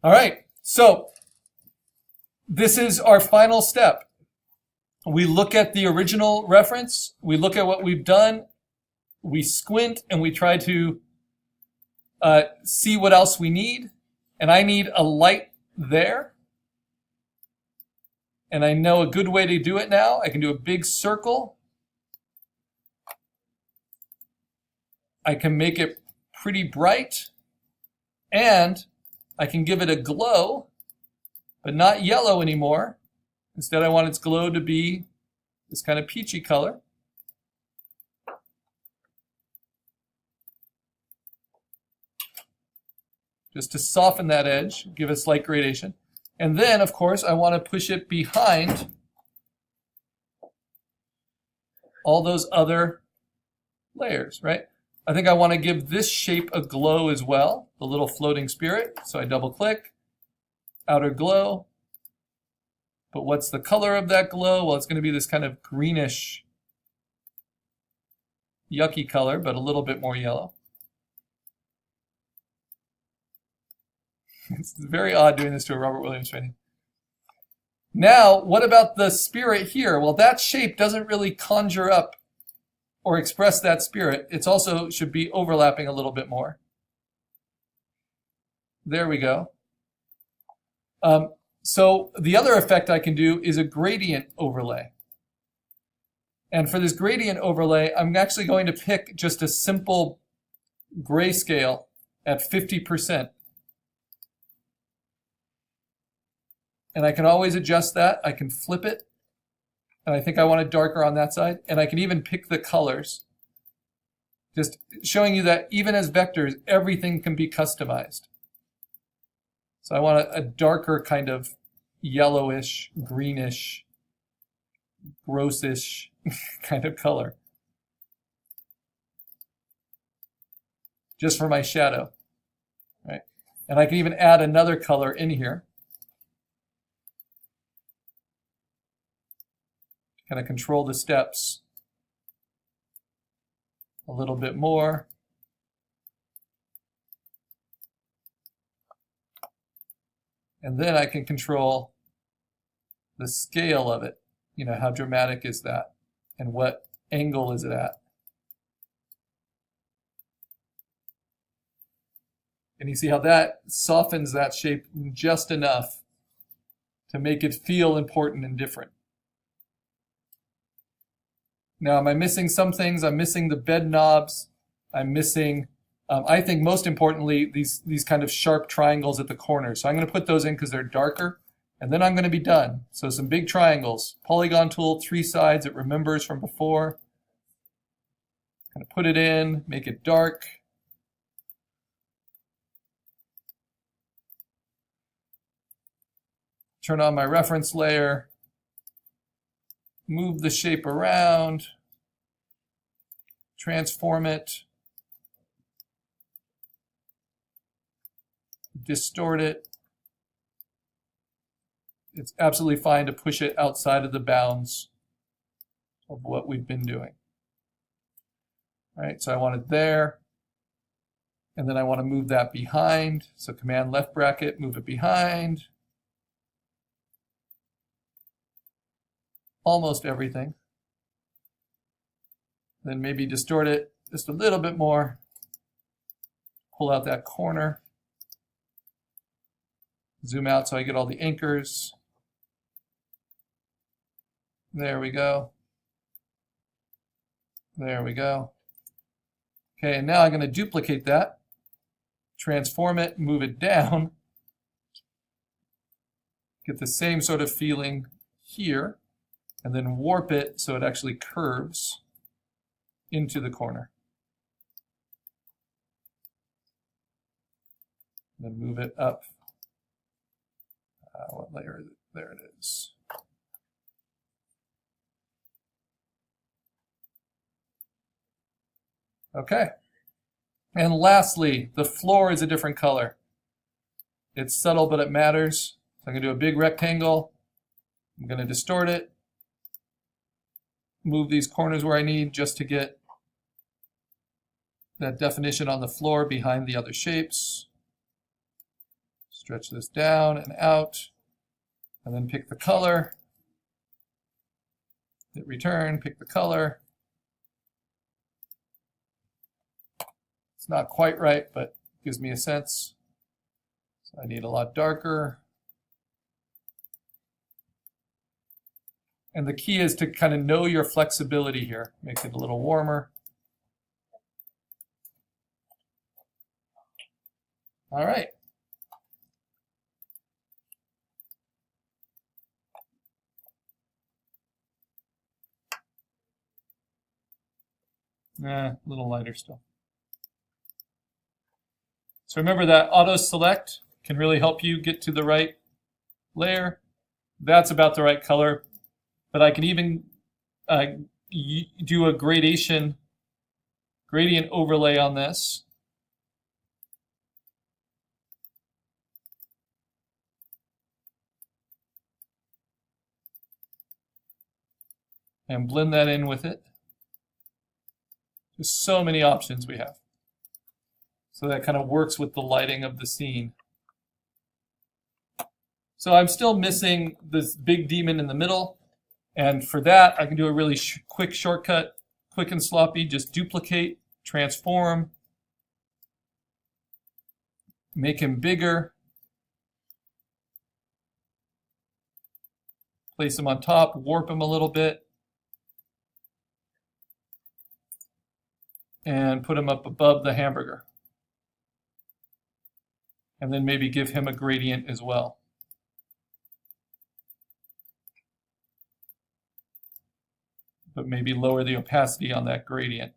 All right, so this is our final step. We look at the original reference, we look at what we've done, we squint, and we try to see what else we need. And I need a light there. And I know a good way to do it now. I can do a big circle. I can make it pretty bright. And I can give it a glow, but not yellow anymore. Instead, I want its glow to be this kind of peachy color. Just to soften that edge, give a slight gradation. And then, of course, I want to push it behind all those other layers, right? I think I want to give this shape a glow as well, the little floating spirit. So I double click, outer glow. But what's the color of that glow? Well, it's going to be this kind of greenish, yucky color, but a little bit more yellow. It's very odd doing this to a Robert Williams painting. Now, what about the spirit here? Well, that shape doesn't really conjure up or express that spirit. It also should be overlapping a little bit more. There we go. So the other effect I can do is a gradient overlay. And for this gradient overlay, I'm actually going to pick just a simple grayscale at 50%. And I can always adjust that. I can flip it. And I think I want it darker on that side. And I can even pick the colors. Just showing you that even as vectors, everything can be customized. So I want a darker kind of yellowish, greenish, grossish kind of color. Just for my shadow. Right? And I can even add another color in here. Kind of control the steps a little bit more. And then I can control the scale of it. You know, how dramatic is that? And what angle is it at? And you see how that softens that shape just enough to make it feel important and different. Now, am I missing some things? I'm missing the bed knobs. I'm missing, I think most importantly, these kind of sharp triangles at the corners. So I'm going to put those in because they're darker, and then I'm going to be done. So some big triangles. Polygon tool, 3 sides, it remembers from before. Kind of put it in, make it dark. Turn on my reference layer. Move the shape around, transform it, distort it. It's absolutely fine to push it outside of the bounds of what we've been doing. All right, so I want it there, and then I want to move that behind. So Command left bracket, move it behind. Almost everything. Then maybe distort it just a little bit more. Pull out that corner. Zoom out so I get all the anchors. There we go. There we go. Okay, and now I'm going to duplicate that. Transform it, move it down. Get the same sort of feeling here. And then warp it so it actually curves into the corner. And then move it up. What layer is it? There it is. Okay. And lastly, the floor is a different color. It's subtle, but it matters. So I'm going to do a big rectangle. I'm going to distort it. Move these corners where I need just to get that definition on the floor behind the other shapes. Stretch this down and out, and then pick the color. Hit return, pick the color. It's not quite right, but gives me a sense. So I need a lot darker. And the key is to kind of know your flexibility here. Make it a little warmer. All right. A little lighter still. So remember that auto select can really help you get to the right layer. That's about the right color. But I can even do a gradient overlay on this. And blend that in with it. There's so many options we have. So that kind of works with the lighting of the scene. So I'm still missing this big demon in the middle. And for that, I can do a really quick shortcut, quick and sloppy. Just duplicate, transform, make him bigger, place him on top, warp him a little bit, and put him up above the hamburger. And then maybe give him a gradient as well. But maybe lower the opacity on that gradient.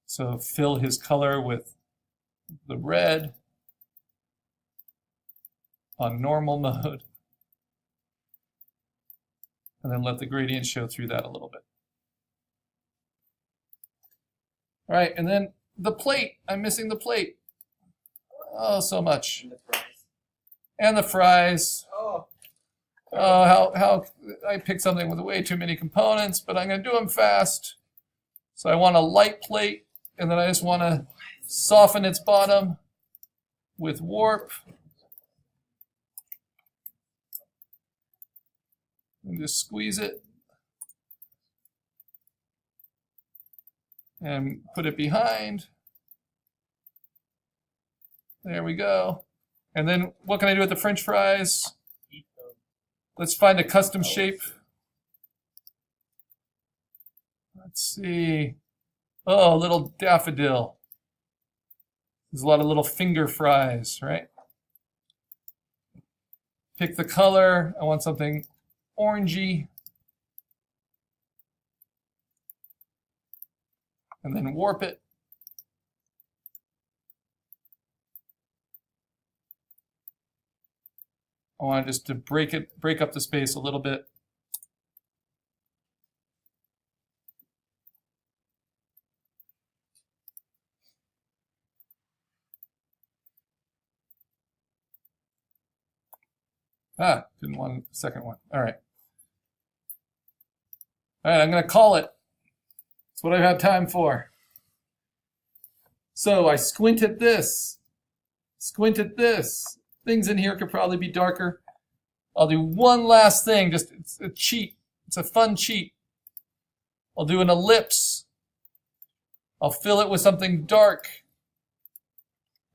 So fill his color with the red on normal mode. And then let the gradient show through that a little bit. All right, and then the plate. I'm missing the plate. Oh, so much. And the fries. Oh, how I picked something with way too many components, but I'm going to do them fast. So I want a light plate, and then I just want to soften its bottom with warp. And just squeeze it. And put it behind. There we go. And then what can I do with the French fries? Let's find a custom shape. Let's see. Oh, a little daffodil. There's a lot of little finger fries, right? Pick the color. I want something orangey. And then warp it. I want just to break up the space a little bit. Didn't want a second one. All right. All right, I'm going to call it. That's what I've had time for. So I squint at this. Squint at this. Things in here could probably be darker. I'll do one last thing. Just it's a cheat. It's a fun cheat. I'll do an ellipse. I'll fill it with something dark,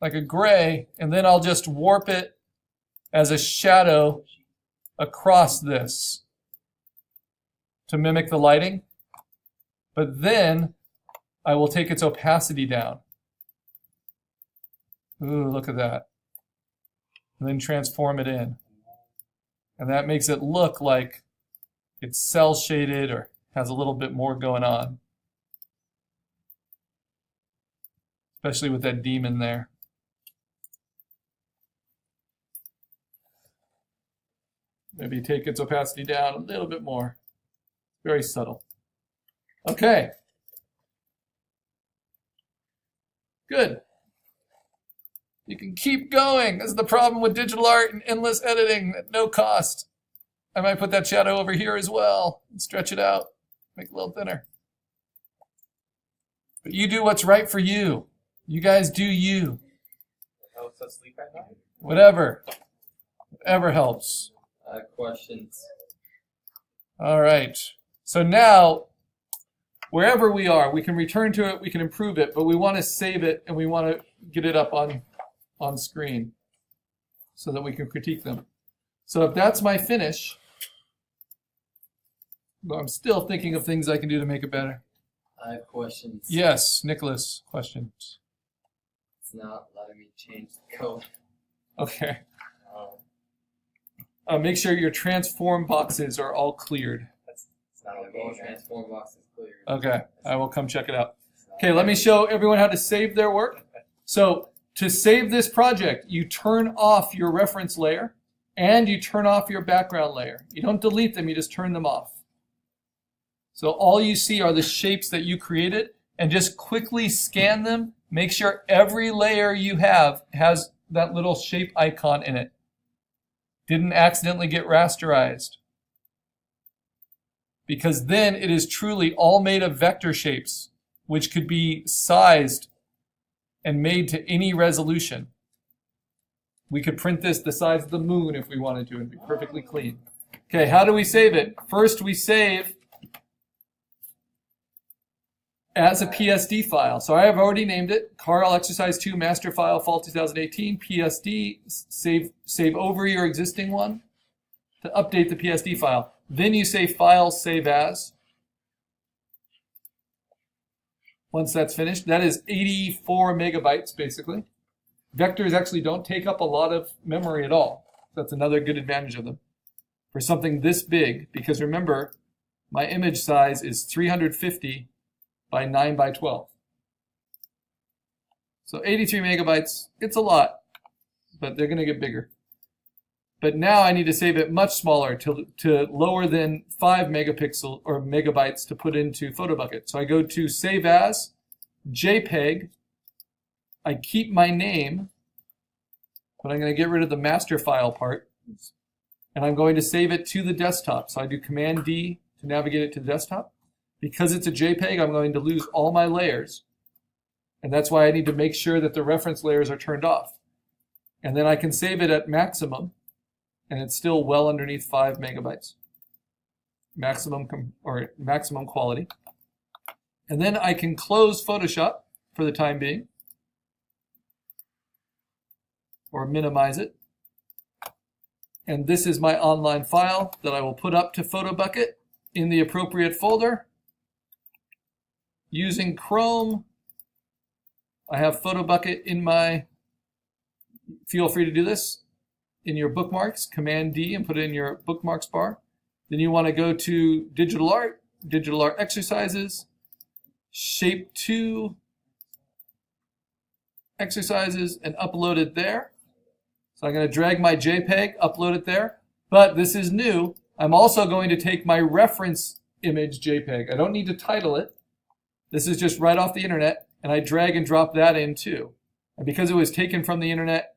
like a gray, and then I'll just warp it as a shadow across this to mimic the lighting. But then I will take its opacity down. Ooh, look at that. And then transform it in. And that makes it look like it's cell shaded or has a little bit more going on. Especially with that demon there. Maybe take its opacity down a little bit more. Very subtle. Okay. Good. You can keep going. This is the problem with digital art and endless editing at no cost. I might put that shadow over here as well and stretch it out, make it a little thinner. But you do what's right for you. You guys do you. Helps us sleep at night. Whatever helps. Questions. All right. So now, wherever we are, we can return to it, we can improve it, but we want to save it and we want to get it up on screen so that we can critique them. So if that's my finish, well, I'm still thinking of things I can do to make it better. I have questions. Yes, Nicholas, questions. It's not letting me change the code. Okay. Make sure your transform boxes are all cleared. It's not The letting me in there. transform box is clear. Okay, I will come check it out. Okay, let me show everyone how to save their work. So to save this project, you turn off your reference layer and you turn off your background layer. You don't delete them, you just turn them off. So all you see are the shapes that you created, and just quickly scan them. Make sure every layer you have has that little shape icon in it. Didn't accidentally get rasterized. Because then it is truly all made of vector shapes, which could be sized and made to any resolution. We could print this the size of the moon if we wanted to and be perfectly clean. Okay, how do we save it? First, we save as a PSD file. So I have already named it, Karl Exercise 2 Master File Fall 2018 PSD. Save over your existing one to update the PSD file. Then you say File Save As. Once that's finished, that is 84 megabytes basically. Vectors actually don't take up a lot of memory at all. That's another good advantage of them. For something this big, because remember, my image size is 350 by 9 by 12. So 83 megabytes, it's a lot, but they're going to get bigger. But now I need to save it much smaller to lower than 5 megapixel or megabytes to put into PhotoBucket. So I go to Save As, JPEG, I keep my name, but I'm going to get rid of the master file part, and I'm going to save it to the desktop. So I do Command D to navigate it to the desktop. Because it's a JPEG, I'm going to lose all my layers. And that's why I need to make sure that the reference layers are turned off. And then I can save it at maximum, and it's still well underneath 5 megabytes. Maximum quality. And then I can close Photoshop for the time being, or minimize it. And this is my online file that I will put up to PhotoBucket in the appropriate folder. Using Chrome, I have PhotoBucket in my, feel free to do this, in your bookmarks, Command D, and put it in your bookmarks bar. Then you want to go to Digital Art Exercises, Shape 2 Exercises, and upload it there. So I'm going to drag my JPEG, upload it there. But this is new. I'm also going to take my reference image JPEG. I don't need to title it. This is just right off the internet, and I drag and drop that in too. And because it was taken from the internet,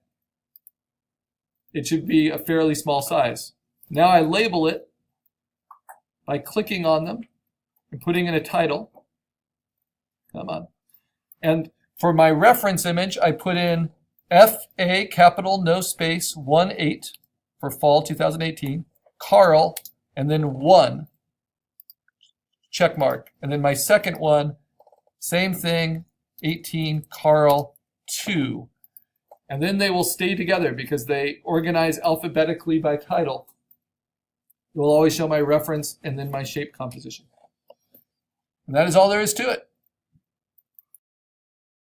it should be a fairly small size. Now I label it by clicking on them and putting in a title. Come on. And for my reference image, I put in FA capital no space 18 for fall 2018, Karl, and then 1. Check mark. And then my second one, same thing, 18, Karl, 2. And then they will stay together because they organize alphabetically by title. It will always show my reference and then my shape composition. And that is all there is to it.